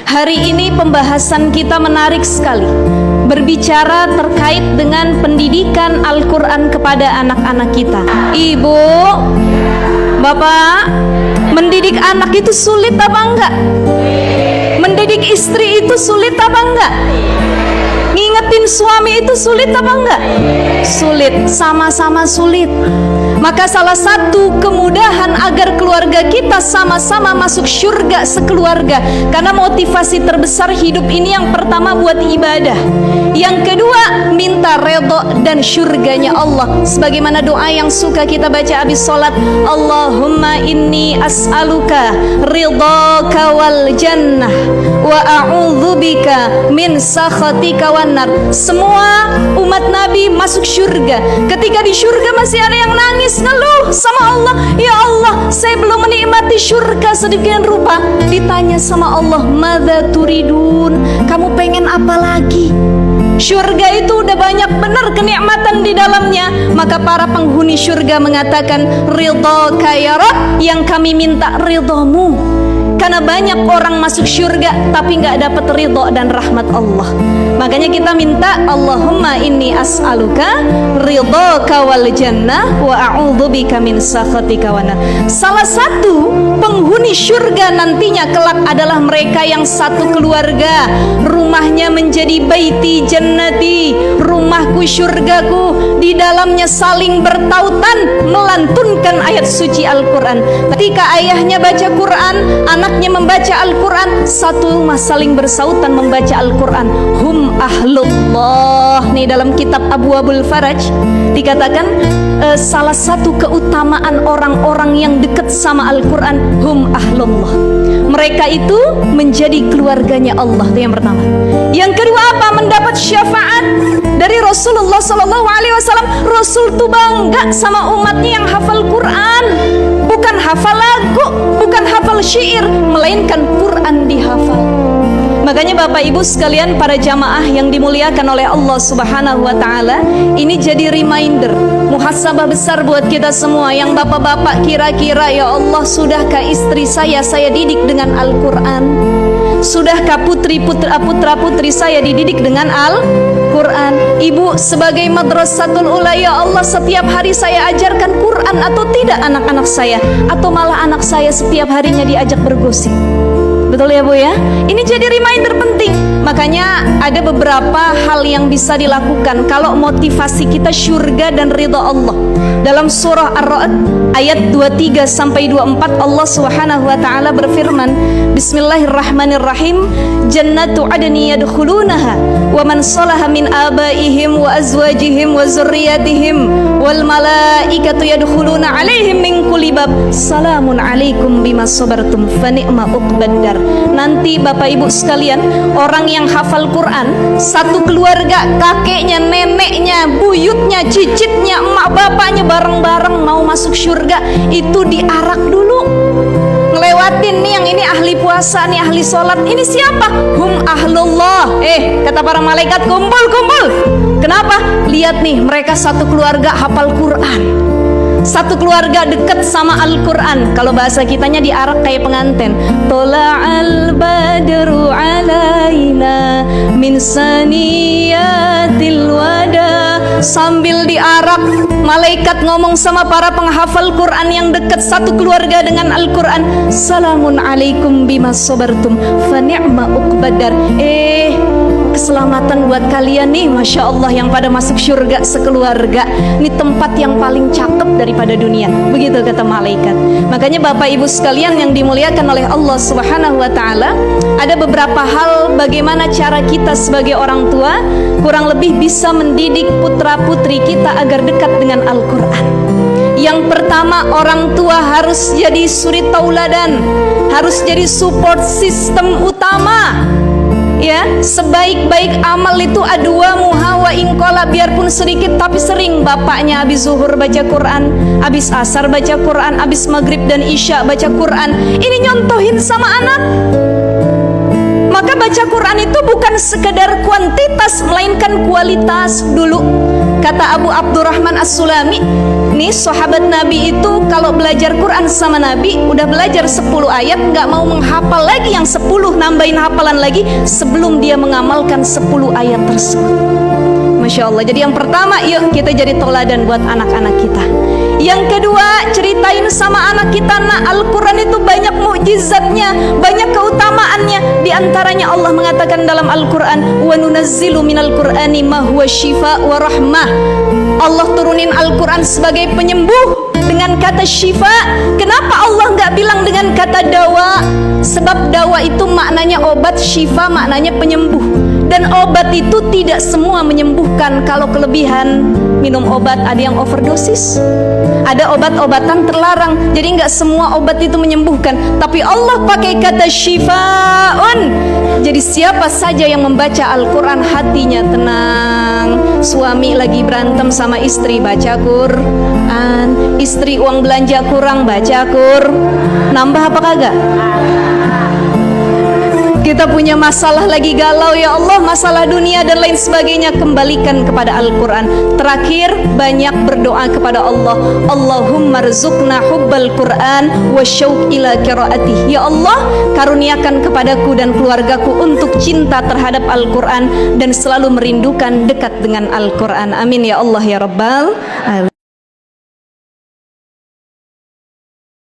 Hari ini pembahasan kita menarik sekali, berbicara terkait dengan pendidikan Al-Quran kepada anak-anak kita. Ibu, bapak, mendidik anak itu sulit apa enggak? Mendidik istri itu sulit apa enggak? Ngingetin suami itu sulit apa enggak? Sulit, sama-sama sulit. Maka salah satu kemudahan agar keluarga kita sama-sama masuk surga sekeluarga, karena motivasi terbesar hidup ini yang pertama buat ibadah, yang kedua minta redha dan surganya Allah. Sebagaimana doa yang suka kita baca habis sholat, Allahumma inni as'aluka ridhaka wal jannah wa a'udzubika min sakhatika wan nar. Semua umat Nabi masuk surga. Ketika di surga masih ada yang nangis, ngeluh sama Allah, ya Allah, saya belum menikmati surga sedemikian rupa. Ditanya sama Allah, madza turidun, kamu pengen apa lagi? Surga itu udah banyak benar kenikmatan di dalamnya. Maka para penghuni surga mengatakan, ridhaka ya Rabb, yang kami minta ridhamu. Karena banyak orang masuk surga tapi nggak dapat ridho dan rahmat Allah. Makanya kita minta, Allahumma inni as'aluka ridhaka wal jannah wa a'udzubika min sakhatika wan nar. Salah satu penghuni surga nantinya kelak adalah mereka yang satu keluarga, rumahnya menjadi baiti jannati, rumahku surgaku, di dalamnya saling bertautan melantunkan ayat suci Al-Quran. Ketika ayahnya baca Quran, anaknya membaca Al-Quran, satu rumah saling bersautan membaca Al-Quran. Hum ahlullah. Nih dalam kitab Abwabul Faraj dikatakan salah satu keutamaan orang-orang yang dekat sama Al-Quran, hum ahlullah. Mereka itu menjadi keluarganya Allah. Itu yang pertama. Yang kedua apa? Mendapat syafaat dari Rasulullah SAW. Rasul tuh bangga sama umatnya yang hafal Quran. Bukan hafal lagu, bukan hafal syair, melainkan Quran dihafal. Makanya Bapak Ibu sekalian, para jamaah yang dimuliakan oleh Allah Subhanahu wa taala, ini jadi reminder, muhasabah besar buat kita semua. Yang bapak-bapak kira-kira, ya Allah, sudahkah istri saya didik dengan Al-Quran? Sudahkah putra-putri saya dididik dengan Al-Quran? Ibu sebagai madrasatul ula, ya Allah, setiap hari saya ajarkan Quran atau tidak anak-anak saya? Atau malah anak saya setiap harinya diajak bergosip? Betul ya Bu ya? Ini jadi reminder penting. Makanya ada beberapa hal yang bisa dilakukan kalau motivasi kita surga dan ridha Allah. Dalam surah Ar-Ra'd ayat 23 sampai 24 Allah Subhanahu wa taala berfirman, Bismillahirrahmanirrahim, Jannatu adni yadkhulunaha wa man salaha min abaihim wa azwajihim wa zurriyyatihim wal malaikatu yadkhuluna alaihim min kulli bab. Salamun alaikum bima sabartum fa ni'ma uqbad dar. Nanti Bapak Ibu sekalian, orang yang hafal Quran, satu keluarga, kakeknya, neneknya, buyutnya, cicitnya, emak bapaknya bareng-bareng mau masuk surga, itu diarak dulu. Ngelewatin nih, yang ini ahli puasa, nih ahli sholat, ini siapa? Hum ahlullah. Kata para malaikat, kumpul. Kenapa? Lihat nih, mereka satu keluarga hafal Quran, satu keluarga dekat sama Al-Quran. Kalau bahasa kitanya diarak kayak pengantin. Tola'al badru alaina min saniyatil wada. Sambil diarak, malaikat ngomong sama para penghafal Quran yang dekat satu keluarga dengan Al-Quran, Salamun alaikum bima sabartum fa ni'ma uqbadar. Keselamatan buat kalian nih, Masya Allah, yang pada masuk surga sekeluarga. Ini tempat yang paling cakep daripada dunia. Begitu kata malaikat. Makanya Bapak Ibu sekalian yang dimuliakan oleh Allah Subhanahu wa taala, ada beberapa hal bagaimana cara kita sebagai orang tua kurang lebih bisa mendidik putra-putri kita agar dekat dengan Al-Quran. Yang pertama, orang tua harus jadi suri tauladan, harus jadi support system utama. Ya, sebaik-baik amal itu adua muha wa ingkola, biarpun sedikit tapi sering. Bapaknya habis zuhur baca Quran, habis asar baca Quran, habis maghrib dan isya baca Quran. Ini nyontohin sama anak. Maka baca Quran itu bukan sekedar kuantitas, melainkan kualitas dulu. Kata Abu Abdurrahman As-Sulami, ini sahabat Nabi itu kalau belajar Quran sama Nabi udah belajar 10 ayat, nggak mau menghafal lagi yang 10, nambahin hafalan lagi sebelum dia mengamalkan 10 ayat tersebut. Masya Allah. Jadi yang pertama, yuk kita jadi toladan buat anak-anak kita. Yang kedua, ceritain sama anak kita, nak, Al-Quran itu banyak mukjizatnya, banyak keutamaannya. Di antaranya Allah mengatakan dalam Al-Quran, wa nunazzilu minal Qur'ani ma huwa syifa wa rahmah. Allah turunin Al-Quran sebagai penyembuh dengan kata syifa. Kenapa Allah nggak bilang dengan kata dawa? Sebab dawa itu maknanya obat, syifa maknanya penyembuh. Dan obat itu tidak semua menyembuhkan. Kalau kelebihan minum obat, ada yang overdosis, ada obat-obatan terlarang. Jadi nggak semua obat itu menyembuhkan. Tapi Allah pakai kata syifaun. Jadi siapa saja yang membaca Al-Quran hatinya tenang. Suami lagi berantem sama istri, baca Quran. Istri uang belanja kurang, baca Quran. Nambah apa kagak? Kita punya masalah lagi galau, ya Allah, masalah dunia dan lain sebagainya, kembalikan kepada Al-Quran. Terakhir, banyak berdoa kepada Allah. Allahumma rzuqna hubbal Quran wa syauq ila qiraatih. Ya Allah, karuniakan kepadaku dan keluargaku untuk cinta terhadap Al-Quran dan selalu merindukan dekat dengan Al-Quran. Amin ya Allah ya Rabbal alamin.